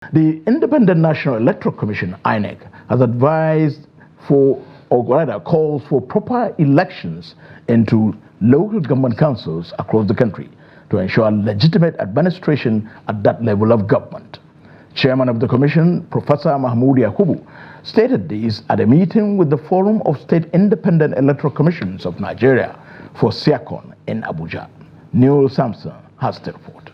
The Independent National Electoral Commission, INEC, has advised for, or rather calls for proper elections into local government councils across the country to ensure legitimate administration at that level of government. Chairman of the Commission, Professor Mahmoud Yakubu, stated this at a meeting with the Forum of State Independent Electoral Commissions of Nigeria for SIACON in Abuja. Neil Sampson has the report.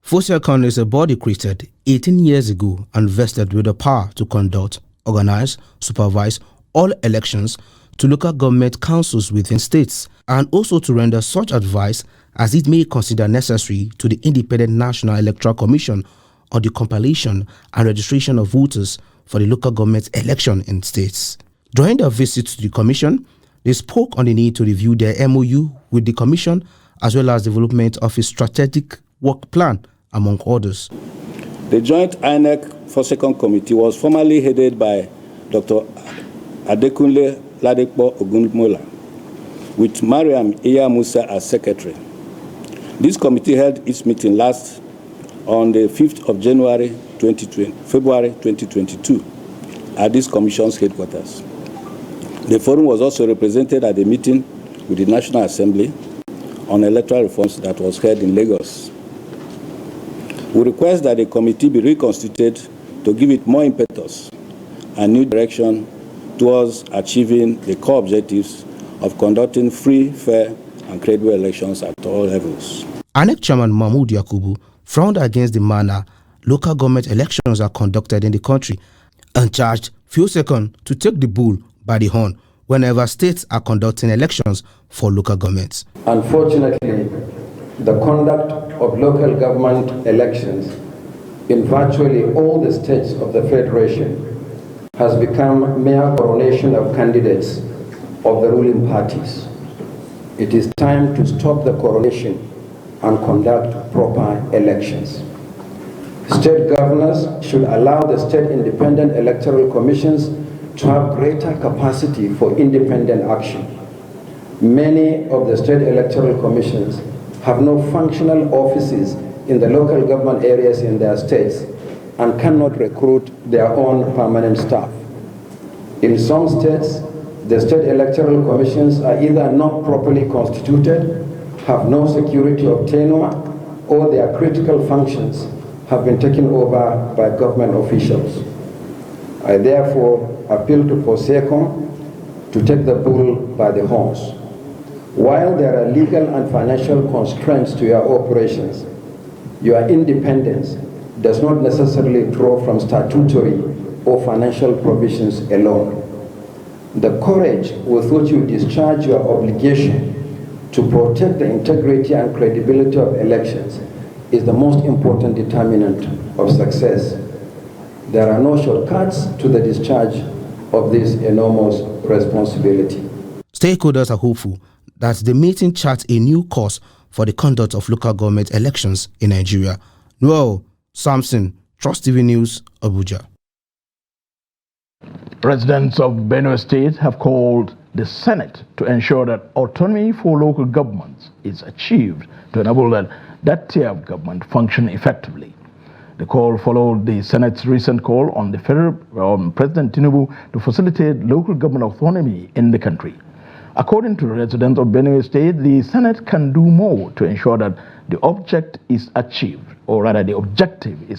FOSIACON is a body created 18 years ago and vested with the power to conduct, organize, supervise all elections to local government councils within states, and also to render such advice as it may consider necessary to the Independent National Electoral Commission on the compilation and registration of voters for the local government election in states. During their visit to the commission, they spoke on the need to review their MOU with the commission as well as development of a strategic work plan, among others. The joint INEC-FOSIACON committee was formerly headed by Dr. Adekunle Ladekpo Ogunmola, with Mariam Iya Musa as secretary. This committee held its meeting last on the 5th of February 2022 at this commission's headquarters. The forum was also represented at the meeting with the National Assembly on electoral reforms that was held in Lagos. We request that the committee be reconstituted to give it more impetus and new direction towards achieving the core objectives of conducting free, fair, and credible elections at all levels. INEC Chairman Mahmoud Yakubu frowned against the manner local government elections are conducted in the country and charged FOSIACON to take the bull by the horn whenever states are conducting elections for local governments. Unfortunately, the conduct of local government elections in virtually all the states of the Federation has become mere coronation of candidates of the ruling parties. It is time to stop the coronation and conduct proper elections. State governors should allow the state independent electoral commissions to have greater capacity for independent action. Many of the state electoral commissions have no functional offices in the local government areas in their states and cannot recruit their own permanent staff. In some states, the state electoral commissions are either not properly constituted, have no security of tenure, or their critical functions have been taken over by government officials. I therefore appeal to FOSIACON to take the bull by the horns. While there are legal and financial constraints to your operations, your independence does not necessarily draw from statutory or financial provisions alone. The courage with which you discharge your obligation to protect the integrity and credibility of elections is the most important determinant of success. There are no shortcuts to the discharge of this enormous responsibility. Stakeholders are hopeful that the meeting charts a new course for the conduct of local government elections in Nigeria. Noel Samson, Trust TV News, Abuja. Residents of Benue State have called the Senate to ensure that autonomy for local governments is achieved to enable that tier of government function effectively. The call followed the Senate's recent call on the federal President Tinubu to facilitate local government autonomy in the country. According to residents of Benue State, the Senate can do more to ensure that the objective is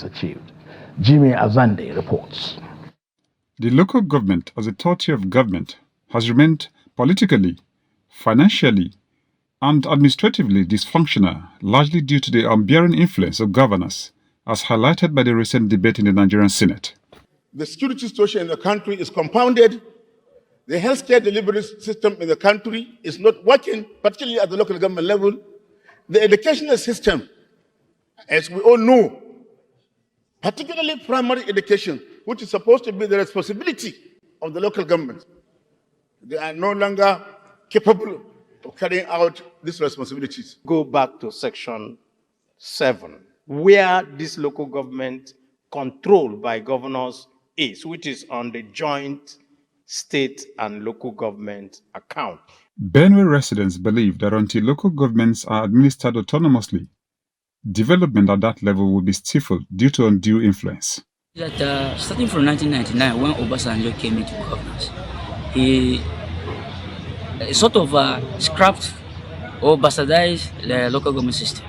achieved. Jimmy Azande reports. The local government as a third tier of government has remained politically, financially, and administratively dysfunctional, largely due to the unbearing influence of governors, as highlighted by the recent debate in the Nigerian Senate. The security situation in the country is compounded. The healthcare delivery system in the country is not working, particularly at the local government level. The educational system, as we all know, particularly primary education, which is supposed to be the responsibility of the local government, they are no longer capable of carrying out these responsibilities. Go back to section 7, where this local government controlled by governors is, which is on the joint state and local government account. Benue residents believe that until local governments are administered autonomously, development at that level will be stifled due to undue influence. That starting from 1999, when Obasanjo came into governance, he sort of scrapped or bastardized the local government system,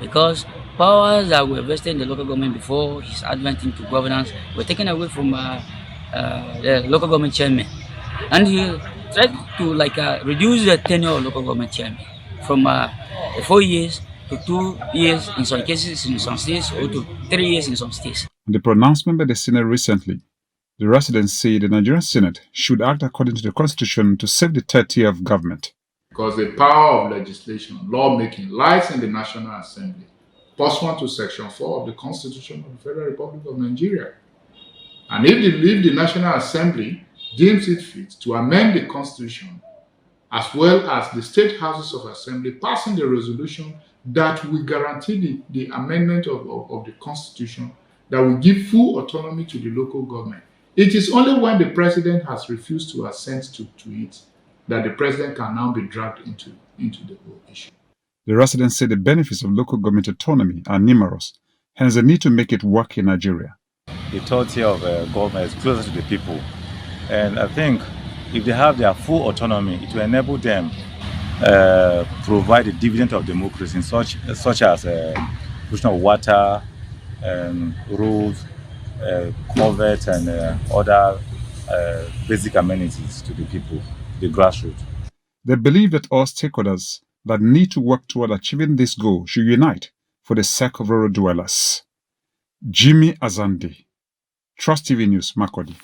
because powers that were vested in the local government before his advent into governance were taken away from the local government chairman, and he tried to reduce the tenure of local government chairman from 4 years to 2 years in some cases in some states, or to 3 years in some states. In the pronouncement by the Senate recently, the residents say the Nigerian Senate should act according to the Constitution to save the third tier of government. Because the power of legislation, lawmaking, lies in the National Assembly, pursuant to Section 4 of the Constitution of the Federal Republic of Nigeria. And if the National Assembly deems it fit to amend the Constitution, as well as the state houses of assembly passing the resolution that will guarantee the amendment of the Constitution, that will give full autonomy to the local government. It is only when the president has refused to assent to it that the president can now be dragged into the whole issue. The residents say the benefits of local government autonomy are numerous, hence the need to make it work in Nigeria. The third tier of government is closer to the people, and I think if they have their full autonomy, it will enable them provide the dividend of democracy, such as provision of water, roads, Govt, and other basic amenities to the people, the grassroots. They believe that all stakeholders that need to work toward achieving this goal should unite for the sake of rural dwellers. Jimmy Azande, Trust TV News, Makurdi.